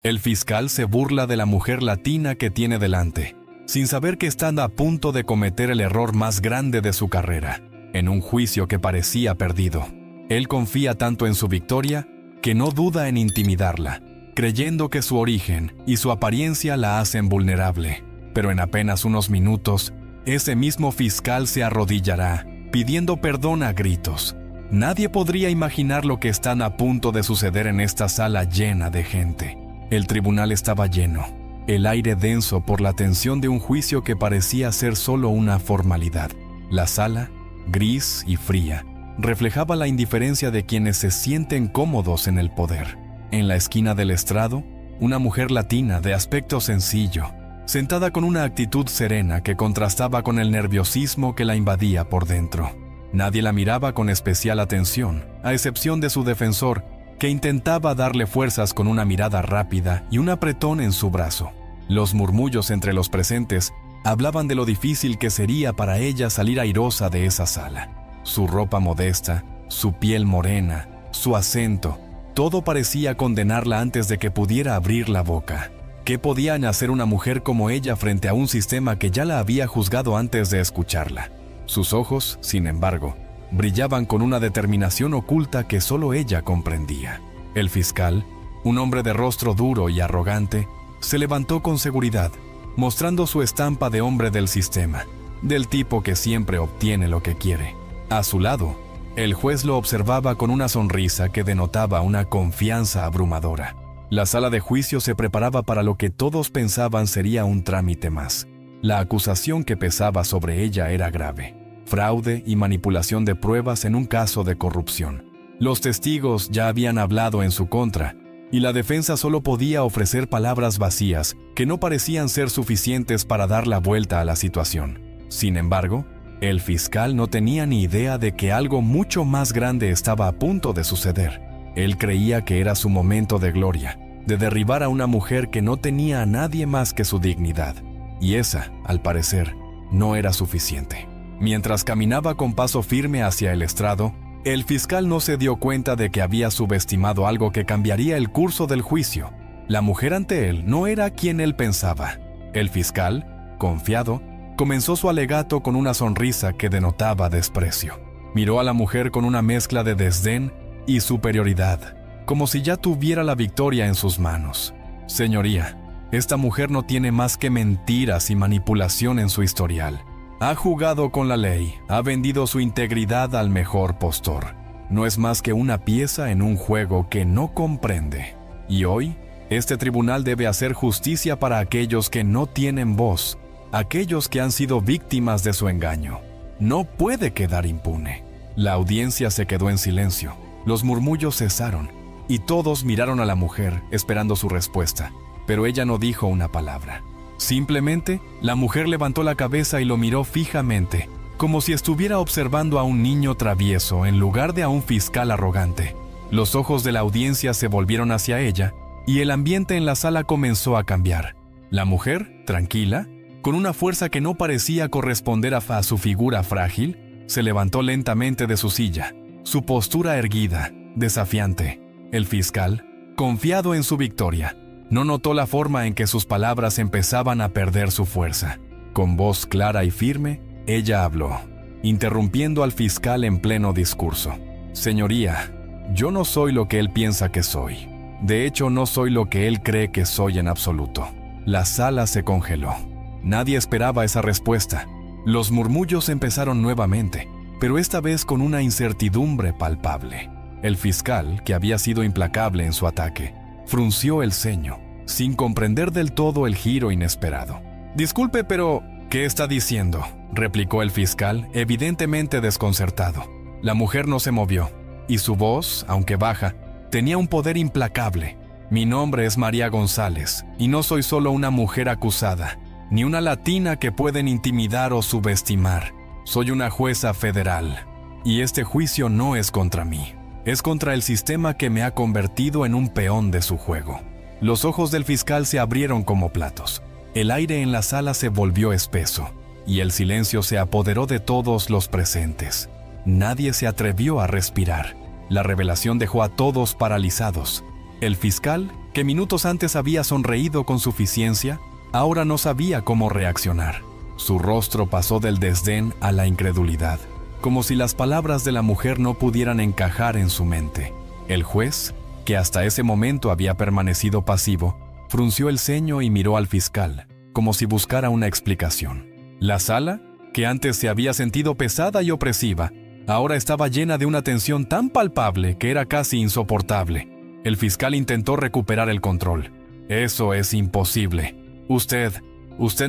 El fiscal se burla de la mujer latina que tiene delante, sin saber que está a punto de cometer el error más grande de su carrera, en un juicio que parecía perdido. Él confía tanto en su victoria que no duda en intimidarla, creyendo que su origen y su apariencia la hacen vulnerable. Pero en apenas unos minutos, ese mismo fiscal se arrodillará, pidiendo perdón a gritos. Nadie podría imaginar lo que está a punto de suceder en esta sala llena de gente. El tribunal estaba lleno, el aire denso por la tensión de un juicio que parecía ser solo una formalidad. La sala, gris y fría, reflejaba la indiferencia de quienes se sienten cómodos en el poder. En la esquina del estrado, una mujer latina de aspecto sencillo, sentada con una actitud serena que contrastaba con el nerviosismo que la invadía por dentro. Nadie la miraba con especial atención, a excepción de su defensor, que intentaba darle fuerzas con una mirada rápida y un apretón en su brazo. Los murmullos entre los presentes hablaban de lo difícil que sería para ella salir airosa de esa sala. Su ropa modesta, su piel morena, su acento, todo parecía condenarla antes de que pudiera abrir la boca. ¿Qué podía hacer una mujer como ella frente a un sistema que ya la había juzgado antes de escucharla? Sus ojos, sin embargo, brillaban con una determinación oculta que solo ella comprendía. El fiscal, un hombre de rostro duro y arrogante, se levantó con seguridad, mostrando su estampa de hombre del sistema, del tipo que siempre obtiene lo que quiere. A su lado, el juez lo observaba con una sonrisa que denotaba una confianza abrumadora. La sala de juicio se preparaba para lo que todos pensaban sería un trámite más. La acusación que pesaba sobre ella era grave: fraude y manipulación de pruebas en un caso de corrupción. Los testigos ya habían hablado en su contra, y la defensa solo podía ofrecer palabras vacías que no parecían ser suficientes para dar la vuelta a la situación. Sin embargo, el fiscal no tenía ni idea de que algo mucho más grande estaba a punto de suceder. Él creía que era su momento de gloria, de derribar a una mujer que no tenía a nadie más que su dignidad. Y esa, al parecer, no era suficiente. Mientras caminaba con paso firme hacia el estrado, el fiscal no se dio cuenta de que había subestimado algo que cambiaría el curso del juicio. La mujer ante él no era quien él pensaba. El fiscal, confiado, comenzó su alegato con una sonrisa que denotaba desprecio. Miró a la mujer con una mezcla de desdén y superioridad, como si ya tuviera la victoria en sus manos. Señoría, esta mujer no tiene más que mentiras y manipulación en su historial. Ha jugado con la ley, ha vendido su integridad al mejor postor. No es más que una pieza en un juego que no comprende. Y hoy, este tribunal debe hacer justicia para aquellos que no tienen voz, aquellos que han sido víctimas de su engaño. No puede quedar impune. La audiencia se quedó en silencio. Los murmullos cesaron, y todos miraron a la mujer esperando su respuesta, pero ella no dijo una palabra. Simplemente, la mujer levantó la cabeza y lo miró fijamente, como si estuviera observando a un niño travieso en lugar de a un fiscal arrogante. Los ojos de la audiencia se volvieron hacia ella, y el ambiente en la sala comenzó a cambiar. La mujer, tranquila, con una fuerza que no parecía corresponder a su figura frágil, se levantó lentamente de su silla, su postura erguida, desafiante. El fiscal, confiado en su victoria, no notó la forma en que sus palabras empezaban a perder su fuerza. Con voz clara y firme, ella habló, interrumpiendo al fiscal en pleno discurso. Señoría, yo no soy lo que él piensa que soy. De hecho, no soy lo que él cree que soy en absoluto. La sala se congeló. Nadie esperaba esa respuesta. Los murmullos empezaron nuevamente, pero esta vez con una incertidumbre palpable. El fiscal, que había sido implacable en su ataque, frunció el ceño, sin comprender del todo el giro inesperado. «Disculpe, pero ¿qué está diciendo?», replicó el fiscal, evidentemente desconcertado. La mujer no se movió, y su voz, aunque baja, tenía un poder implacable. «Mi nombre es María González, y no soy solo una mujer acusada, ni una latina que pueden intimidar o subestimar. Soy una jueza federal, y este juicio no es contra mí. Es contra el sistema que me ha convertido en un peón de su juego». Los ojos del fiscal se abrieron como platos. El aire en la sala se volvió espeso, y el silencio se apoderó de todos los presentes. Nadie se atrevió a respirar. La revelación dejó a todos paralizados. El fiscal, que minutos antes había sonreído con suficiencia, ahora no sabía cómo reaccionar. Su rostro pasó del desdén a la incredulidad, como si las palabras de la mujer no pudieran encajar en su mente. El juez, que hasta ese momento había permanecido pasivo, frunció el ceño y miró al fiscal, como si buscara una explicación. La sala, que antes se había sentido pesada y opresiva, ahora estaba llena de una tensión tan palpable que era casi insoportable. El fiscal intentó recuperar el control. Eso es imposible. Usted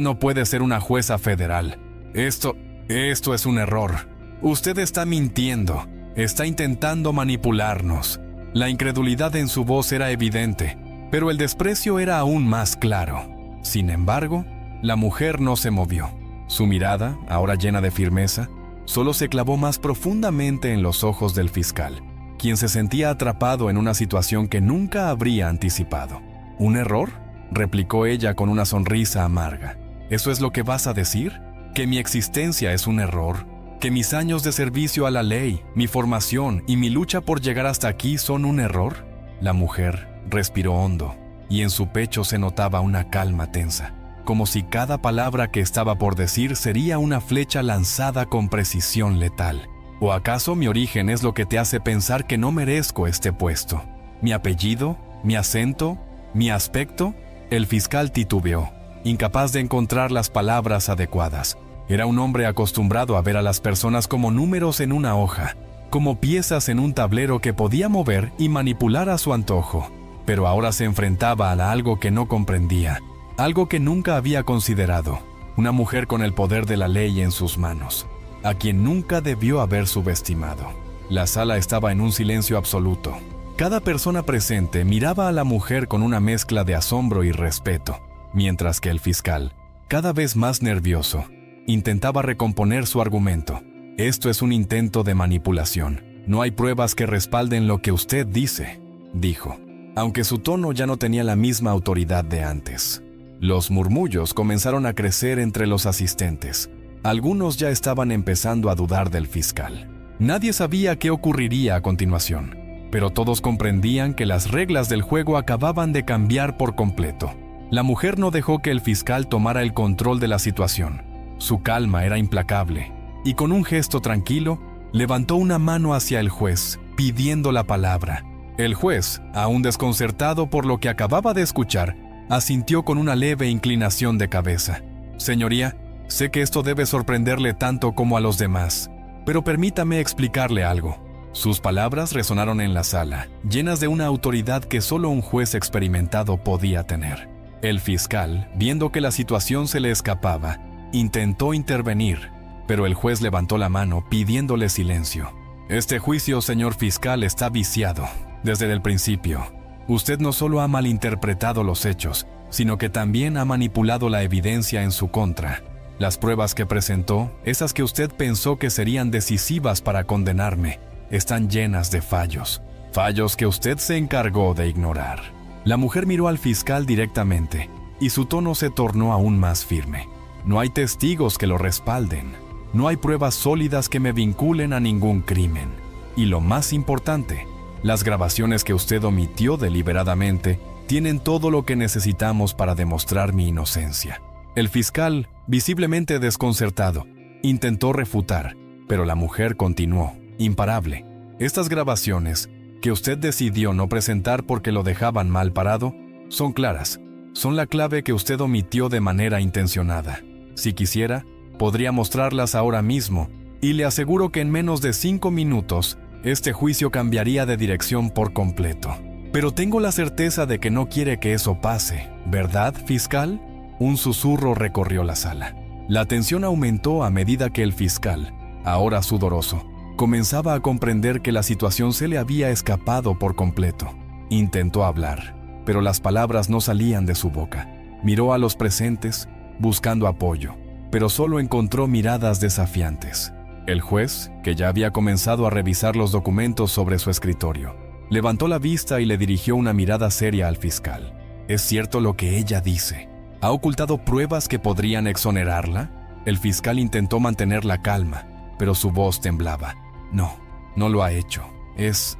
no puede ser una jueza federal. Esto es un error. Usted está mintiendo. Está intentando manipularnos. La incredulidad en su voz era evidente, pero el desprecio era aún más claro. Sin embargo, la mujer no se movió. Su mirada, ahora llena de firmeza, solo se clavó más profundamente en los ojos del fiscal, quien se sentía atrapado en una situación que nunca habría anticipado. ¿Un error?, replicó ella con una sonrisa amarga. ¿Eso es lo que vas a decir? ¿Que mi existencia es un error? ¿Que mis años de servicio a la ley, mi formación y mi lucha por llegar hasta aquí son un error? La mujer respiró hondo, y en su pecho se notaba una calma tensa, como si cada palabra que estaba por decir sería una flecha lanzada con precisión letal. ¿O acaso mi origen es lo que te hace pensar que no merezco este puesto? ¿Mi apellido? ¿Mi acento? ¿Mi aspecto? El fiscal titubeó, incapaz de encontrar las palabras adecuadas. Era un hombre acostumbrado a ver a las personas como números en una hoja, como piezas en un tablero que podía mover y manipular a su antojo. Pero ahora se enfrentaba a algo que no comprendía, algo que nunca había considerado, una mujer con el poder de la ley en sus manos, a quien nunca debió haber subestimado. La sala estaba en un silencio absoluto. Cada persona presente miraba a la mujer con una mezcla de asombro y respeto, mientras que el fiscal, cada vez más nervioso, intentaba recomponer su argumento. Esto es un intento de manipulación. No hay pruebas que respalden lo que usted dice, dijo, aunque su tono ya no tenía la misma autoridad de antes. Los murmullos comenzaron a crecer entre los asistentes. Algunos ya estaban empezando a dudar del fiscal. Nadie sabía qué ocurriría a continuación, pero todos comprendían que las reglas del juego acababan de cambiar por completo. La mujer no dejó que el fiscal tomara el control de la situación. Su calma era implacable, y con un gesto tranquilo, levantó una mano hacia el juez, pidiendo la palabra. El juez, aún desconcertado por lo que acababa de escuchar, asintió con una leve inclinación de cabeza. Señoría, sé que esto debe sorprenderle tanto como a los demás, pero permítame explicarle algo. Sus palabras resonaron en la sala, llenas de una autoridad que solo un juez experimentado podía tener. El fiscal, viendo que la situación se le escapaba, intentó intervenir, pero el juez levantó la mano pidiéndole silencio. Este juicio, señor fiscal, está viciado. Desde el principio, usted no solo ha malinterpretado los hechos, sino que también ha manipulado la evidencia en su contra. Las pruebas que presentó, esas que usted pensó que serían decisivas para condenarme, están llenas de fallos. Fallos que usted se encargó de ignorar. La mujer miró al fiscal directamente, y su tono se tornó aún más firme. No hay testigos que lo respalden. No hay pruebas sólidas que me vinculen a ningún crimen. Y lo más importante, las grabaciones que usted omitió deliberadamente tienen todo lo que necesitamos para demostrar mi inocencia. El fiscal, visiblemente desconcertado, intentó refutar, pero la mujer continuó, imparable. Estas grabaciones, que usted decidió no presentar porque lo dejaban mal parado, son claras. Son la clave que usted omitió de manera intencionada. Si quisiera, podría mostrarlas ahora mismo, y le aseguro que en menos de 5 minutos, este juicio cambiaría de dirección por completo. Pero tengo la certeza de que no quiere que eso pase, ¿verdad, fiscal? Un susurro recorrió la sala. La tensión aumentó a medida que el fiscal, ahora sudoroso, comenzaba a comprender que la situación se le había escapado por completo. Intentó hablar, pero las palabras no salían de su boca. Miró a los presentes, buscando apoyo, pero solo encontró miradas desafiantes. El juez, que ya había comenzado a revisar los documentos sobre su escritorio, levantó la vista y le dirigió una mirada seria al fiscal. ¿Es cierto lo que ella dice? ¿Ha ocultado pruebas que podrían exonerarla? El fiscal intentó mantener la calma, pero su voz temblaba. No lo ha hecho. Es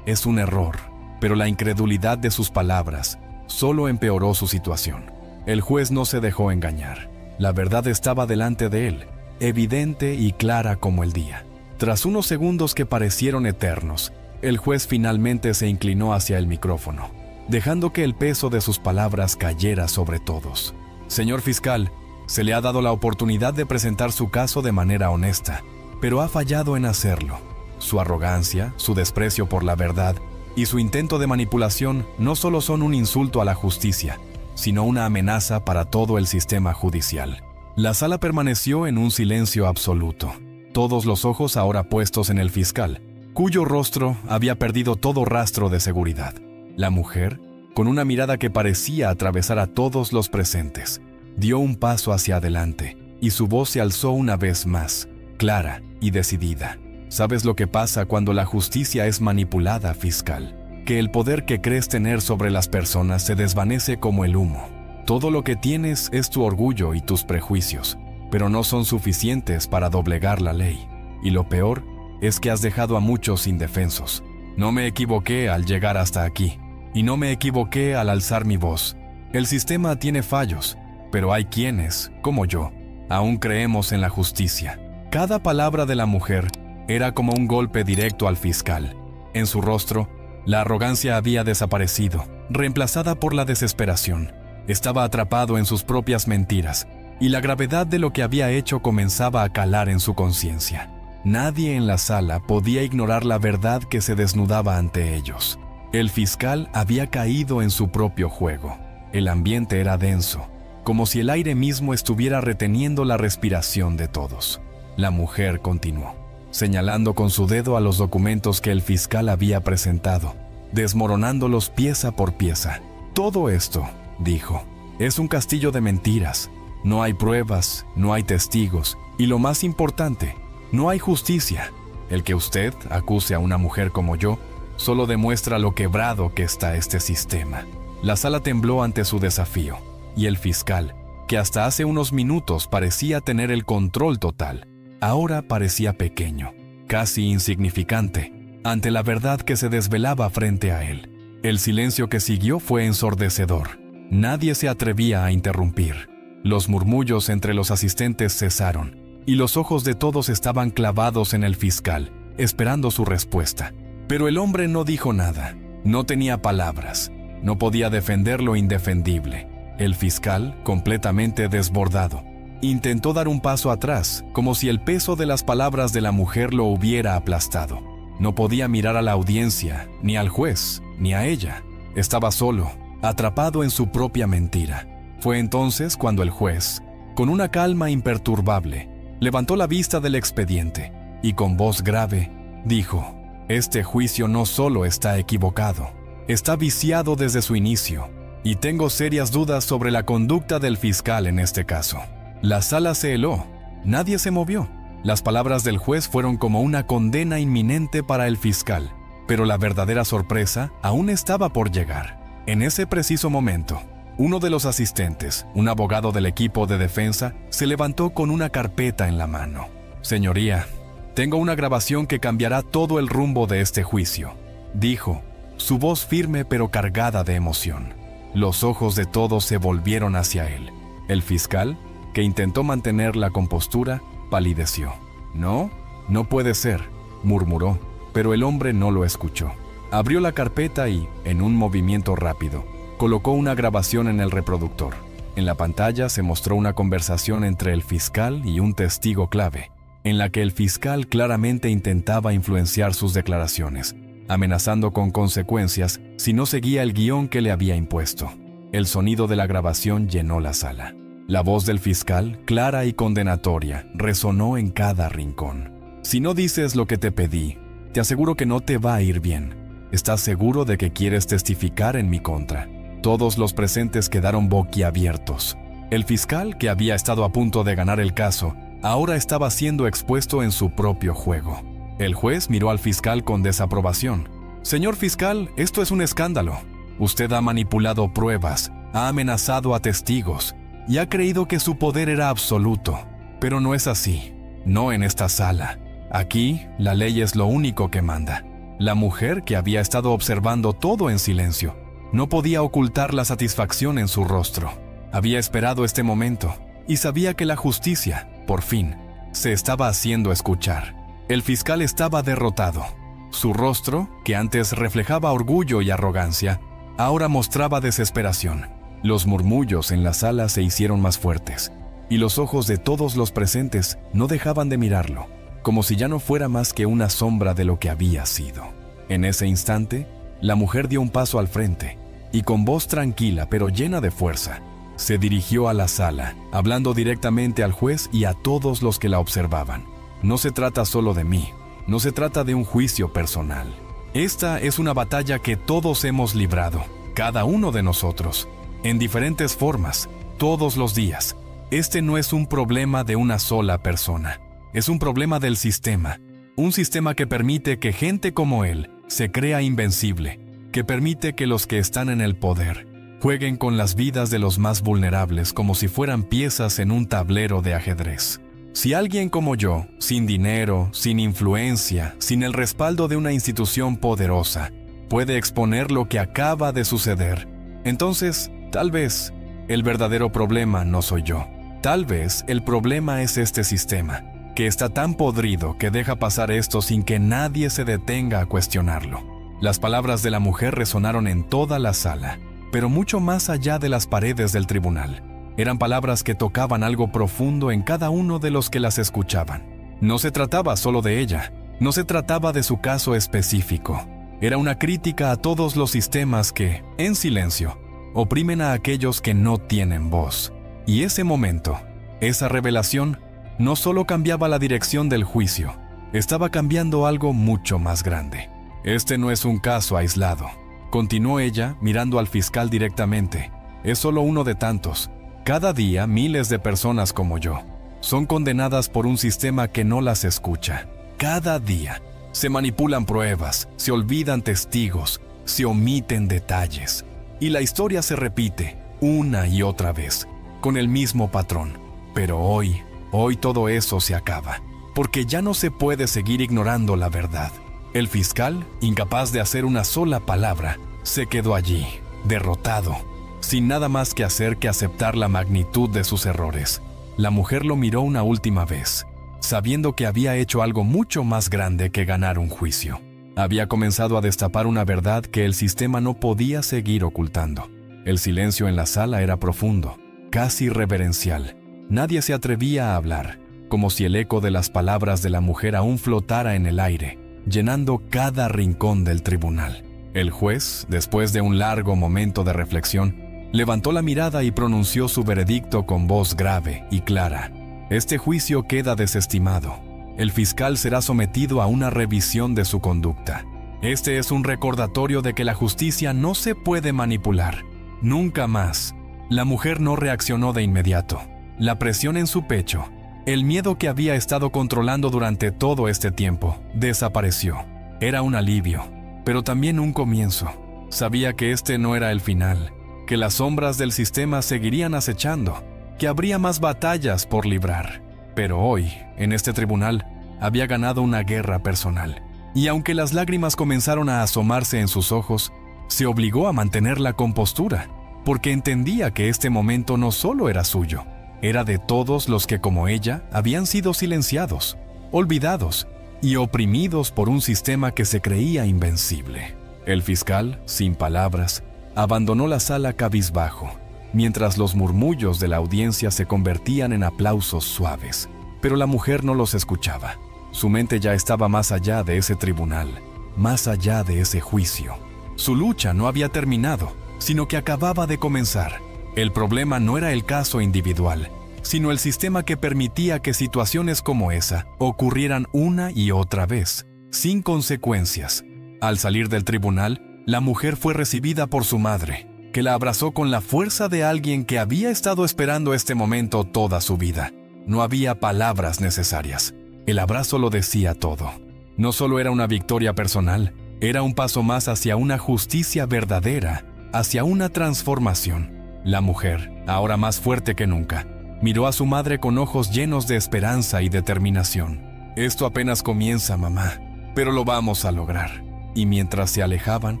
un error. Pero la incredulidad de sus palabras, solo empeoró su situación. El juez no se dejó engañar. La verdad estaba delante de él, evidente y clara como el día. Tras unos segundos que parecieron eternos, el juez finalmente se inclinó hacia el micrófono, dejando que el peso de sus palabras cayera sobre todos. Señor fiscal, se le ha dado la oportunidad de presentar su caso de manera honesta, pero ha fallado en hacerlo. Su arrogancia, su desprecio por la verdad y su intento de manipulación no solo son un insulto a la justicia, sino una amenaza para todo el sistema judicial. La sala permaneció en un silencio absoluto, todos los ojos ahora puestos en el fiscal, cuyo rostro había perdido todo rastro de seguridad. La mujer, con una mirada que parecía atravesar a todos los presentes, dio un paso hacia adelante y su voz se alzó una vez más, clara y decidida. ¿Sabes lo que pasa cuando la justicia es manipulada, fiscal? Que el poder que crees tener sobre las personas se desvanece como el humo. Todo lo que tienes es tu orgullo y tus prejuicios, pero no son suficientes para doblegar la ley. Y lo peor es que has dejado a muchos indefensos. No me equivoqué al llegar hasta aquí, y no me equivoqué al alzar mi voz. El sistema tiene fallos, pero hay quienes, como yo, aún creemos en la justicia. Cada palabra de la mujer era como un golpe directo al fiscal. En su rostro, la arrogancia había desaparecido, reemplazada por la desesperación. Estaba atrapado en sus propias mentiras, y la gravedad de lo que había hecho comenzaba a calar en su conciencia. Nadie en la sala podía ignorar la verdad que se desnudaba ante ellos. El fiscal había caído en su propio juego. El ambiente era denso, como si el aire mismo estuviera reteniendo la respiración de todos. La mujer continuó, señalando con su dedo a los documentos que el fiscal había presentado, desmoronándolos pieza por pieza. Todo esto, dijo, es un castillo de mentiras. No hay pruebas, no hay testigos, y lo más importante, no hay justicia. El que usted acuse a una mujer como yo solo demuestra lo quebrado que está este sistema. La sala tembló ante su desafío, y el fiscal, que hasta hace unos minutos parecía tener el control total, ahora parecía pequeño, casi insignificante, ante la verdad que se desvelaba frente a él. El silencio que siguió fue ensordecedor. Nadie se atrevía a interrumpir. Los murmullos entre los asistentes cesaron, y los ojos de todos estaban clavados en el fiscal, esperando su respuesta. Pero el hombre no dijo nada, no tenía palabras, no podía defender lo indefendible. El fiscal, completamente desbordado, intentó dar un paso atrás, como si el peso de las palabras de la mujer lo hubiera aplastado. No podía mirar a la audiencia, ni al juez, ni a ella. Estaba solo, atrapado en su propia mentira. Fue entonces cuando el juez, con una calma imperturbable, levantó la vista del expediente y con voz grave dijo: «Este juicio no solo está equivocado, está viciado desde su inicio, y tengo serias dudas sobre la conducta del fiscal en este caso». La sala se heló, nadie se movió. Las palabras del juez fueron como una condena inminente para el fiscal, pero la verdadera sorpresa aún estaba por llegar. En ese preciso momento, uno de los asistentes, un abogado del equipo de defensa, se levantó con una carpeta en la mano. «Señoría, tengo una grabación que cambiará todo el rumbo de este juicio», dijo, su voz firme pero cargada de emoción. Los ojos de todos se volvieron hacia él. El fiscal, que intentó mantener la compostura, palideció. «No, no puede ser», murmuró, pero el hombre no lo escuchó. Abrió la carpeta y, en un movimiento rápido, colocó una grabación en el reproductor. En la pantalla se mostró una conversación entre el fiscal y un testigo clave, en la que el fiscal claramente intentaba influenciar sus declaraciones, amenazando con consecuencias si no seguía el guión que le había impuesto. El sonido de la grabación llenó la sala. La voz del fiscal, clara y condenatoria, resonó en cada rincón. «Si no dices lo que te pedí, te aseguro que no te va a ir bien. ¿Estás seguro de que quieres testificar en mi contra?» Todos los presentes quedaron boquiabiertos. El fiscal, que había estado a punto de ganar el caso, ahora estaba siendo expuesto en su propio juego. El juez miró al fiscal con desaprobación. «Señor fiscal, esto es un escándalo. Usted ha manipulado pruebas, ha amenazado a testigos y ha creído que su poder era absoluto. Pero no es así. No en esta sala. Aquí, la ley es lo único que manda». La mujer, que había estado observando todo en silencio, No podía ocultar la satisfacción en su rostro. Había esperado este momento y sabía que la justicia, por fin, se estaba haciendo escuchar. El fiscal estaba derrotado. Su rostro, que antes reflejaba orgullo y arrogancia, ahora mostraba desesperación. Los murmullos en la sala se hicieron más fuertes, y los ojos de todos los presentes no dejaban de mirarlo, como si ya no fuera más que una sombra de lo que había sido. En ese instante, la mujer dio un paso al frente, y con voz tranquila pero llena de fuerza, se dirigió a la sala, hablando directamente al juez y a todos los que la observaban. No se trata solo de mí, no se trata de un juicio personal. Esta es una batalla que todos hemos librado, cada uno de nosotros, en diferentes formas, todos los días. Este no es un problema de una sola persona, es un problema del sistema. Un sistema que permite que gente como él se crea invencible, que permite que los que están en el poder jueguen con las vidas de los más vulnerables como si fueran piezas en un tablero de ajedrez. Si alguien como yo, sin dinero, sin influencia, sin el respaldo de una institución poderosa, puede exponer lo que acaba de suceder, entonces, tal vez, el verdadero problema no soy yo. Tal vez el problema es este sistema, que está tan podrido que deja pasar esto sin que nadie se detenga a cuestionarlo. Las palabras de la mujer resonaron en toda la sala, pero mucho más allá de las paredes del tribunal. Eran palabras que tocaban algo profundo en cada uno de los que las escuchaban. No se trataba solo de ella, no se trataba de su caso específico. Era una crítica a todos los sistemas que, en silencio, oprimen a aquellos que no tienen voz. Y ese momento, esa revelación, no solo cambiaba la dirección del juicio, estaba cambiando algo mucho más grande. Este no es un caso aislado, continuó ella mirando al fiscal directamente. Es solo uno de tantos. Cada día miles de personas como yo son condenadas por un sistema que no las escucha. Cada día se manipulan pruebas, se olvidan testigos, se omiten detalles. Y la historia se repite una y otra vez, con el mismo patrón. Pero hoy todo eso se acaba, porque ya no se puede seguir ignorando la verdad. El fiscal, incapaz de hacer una sola palabra, se quedó allí, derrotado, sin nada más que hacer que aceptar la magnitud de sus errores. La mujer lo miró una última vez, sabiendo que había hecho algo mucho más grande que ganar un juicio. Había comenzado a destapar una verdad que el sistema no podía seguir ocultando. El silencio en la sala era profundo, casi reverencial. Nadie se atrevía a hablar, como si el eco de las palabras de la mujer aún flotara en el aire, llenando cada rincón del tribunal. El juez, después de un largo momento de reflexión, levantó la mirada y pronunció su veredicto con voz grave y clara. Este juicio queda desestimado. El fiscal será sometido a una revisión de su conducta. Este es un recordatorio de que la justicia no se puede manipular. Nunca más. La mujer no reaccionó de inmediato. La presión en su pecho, el miedo que había estado controlando durante todo este tiempo, desapareció. Era un alivio, pero también un comienzo. Sabía que este no era el final, que las sombras del sistema seguirían acechando, que habría más batallas por librar. Pero hoy, en este tribunal, había ganado una guerra personal. Y aunque las lágrimas comenzaron a asomarse en sus ojos, se obligó a mantener la compostura, porque entendía que este momento no solo era suyo, era de todos los que, como ella, habían sido silenciados, olvidados y oprimidos por un sistema que se creía invencible. El fiscal, sin palabras, abandonó la sala cabizbajo, mientras los murmullos de la audiencia se convertían en aplausos suaves. Pero la mujer no los escuchaba. Su mente ya estaba más allá de ese tribunal, más allá de ese juicio. Su lucha no había terminado, sino que acababa de comenzar. El problema no era el caso individual, sino el sistema que permitía que situaciones como esa ocurrieran una y otra vez, sin consecuencias. Al salir del tribunal, la mujer fue recibida por su madre, que la abrazó con la fuerza de alguien que había estado esperando este momento toda su vida. No había palabras necesarias. El abrazo lo decía todo. No solo era una victoria personal, era un paso más hacia una justicia verdadera, hacia una transformación. La mujer, ahora más fuerte que nunca, miró a su madre con ojos llenos de esperanza y determinación. Esto apenas comienza, mamá, pero lo vamos a lograr. Y mientras se alejaban,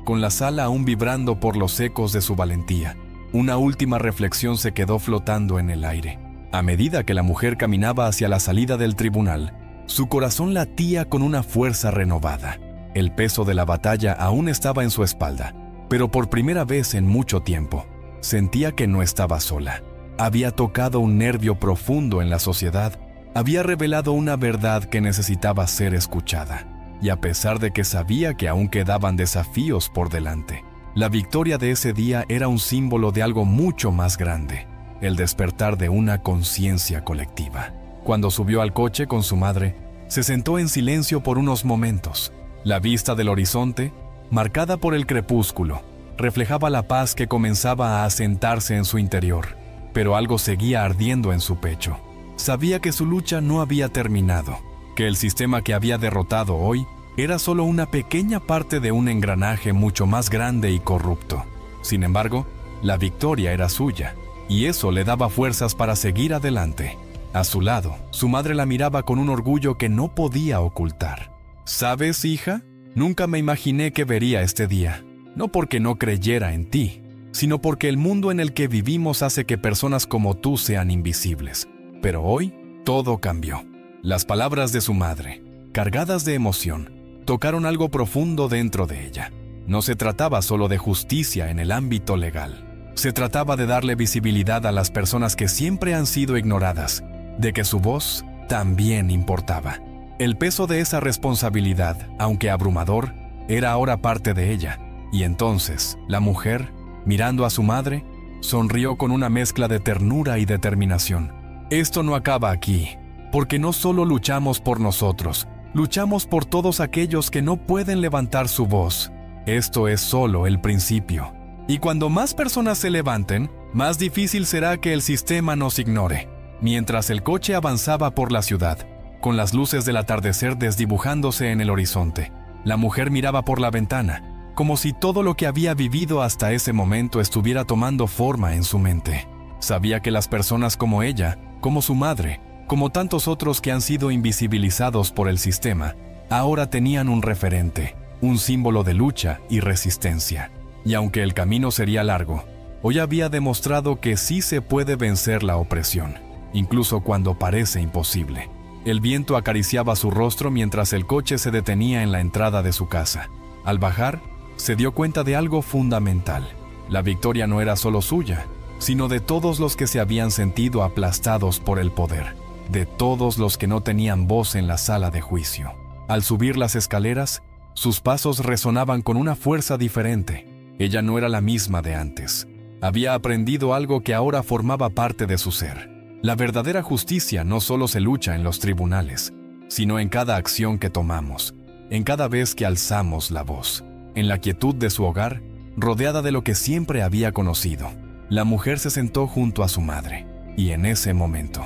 con la sala aún vibrando por los ecos de su valentía. Una última reflexión se quedó flotando en el aire. A medida que la mujer caminaba hacia la salida del tribunal, su corazón latía con una fuerza renovada. El peso de la batalla aún estaba en su espalda, pero por primera vez en mucho tiempo, sentía que no estaba sola. Había tocado un nervio profundo en la sociedad, había revelado una verdad que necesitaba ser escuchada. Y a pesar de que sabía que aún quedaban desafíos por delante, la victoria de ese día era un símbolo de algo mucho más grande, el despertar de una conciencia colectiva. Cuando subió al coche con su madre, se sentó en silencio por unos momentos. La vista del horizonte, marcada por el crepúsculo, reflejaba la paz que comenzaba a asentarse en su interior, pero algo seguía ardiendo en su pecho. Sabía que su lucha no había terminado, que el sistema que había derrotado hoy era solo una pequeña parte de un engranaje mucho más grande y corrupto. Sin embargo, la victoria era suya, y eso le daba fuerzas para seguir adelante. A su lado, su madre la miraba con un orgullo que no podía ocultar. ¿Sabes, hija? Nunca me imaginé que vería este día. No porque no creyera en ti, sino porque el mundo en el que vivimos hace que personas como tú sean invisibles. Pero hoy, todo cambió. Las palabras de su madre, cargadas de emoción, tocaron algo profundo dentro de ella. No se trataba solo de justicia en el ámbito legal. Se trataba de darle visibilidad a las personas que siempre han sido ignoradas, de que su voz también importaba. El peso de esa responsabilidad, aunque abrumador, era ahora parte de ella. Y entonces, la mujer, mirando a su madre, sonrió con una mezcla de ternura y determinación. Esto no acaba aquí, porque no solo luchamos por nosotros, luchamos por todos aquellos que no pueden levantar su voz. Esto es solo el principio. Y cuando más personas se levanten, más difícil será que el sistema nos ignore. Mientras el coche avanzaba por la ciudad, con las luces del atardecer desdibujándose en el horizonte, la mujer miraba por la ventana, como si todo lo que había vivido hasta ese momento estuviera tomando forma en su mente. Sabía que las personas como ella, como su madre, como tantos otros que han sido invisibilizados por el sistema, ahora tenían un referente, un símbolo de lucha y resistencia. Y aunque el camino sería largo, hoy había demostrado que sí se puede vencer la opresión, incluso cuando parece imposible. El viento acariciaba su rostro mientras el coche se detenía en la entrada de su casa. Al bajar, se dio cuenta de algo fundamental. La victoria no era solo suya, sino de todos los que se habían sentido aplastados por el poder, de todos los que no tenían voz en la sala de juicio. Al subir las escaleras, sus pasos resonaban con una fuerza diferente. Ella no era la misma de antes. Había aprendido algo que ahora formaba parte de su ser. La verdadera justicia no solo se lucha en los tribunales, sino en cada acción que tomamos, en cada vez que alzamos la voz. En la quietud de su hogar, rodeada de lo que siempre había conocido, la mujer se sentó junto a su madre, y en ese momento,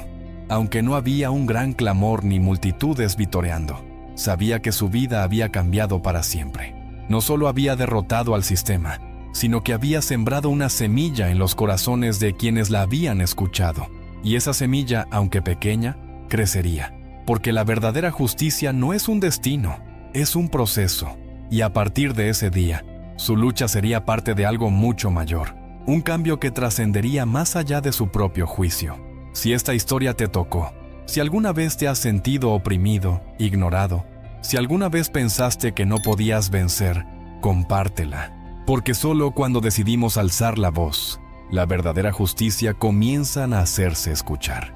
aunque no había un gran clamor ni multitudes vitoreando, sabía que su vida había cambiado para siempre. No solo había derrotado al sistema, sino que había sembrado una semilla en los corazones de quienes la habían escuchado. Y esa semilla, aunque pequeña, crecería, porque la verdadera justicia no es un destino, es un proceso. Y a partir de ese día, su lucha sería parte de algo mucho mayor, un cambio que trascendería más allá de su propio juicio. Si esta historia te tocó, si alguna vez te has sentido oprimido, ignorado, si alguna vez pensaste que no podías vencer, compártela, porque solo cuando decidimos alzar la voz, la verdadera justicia comienza a hacerse escuchar.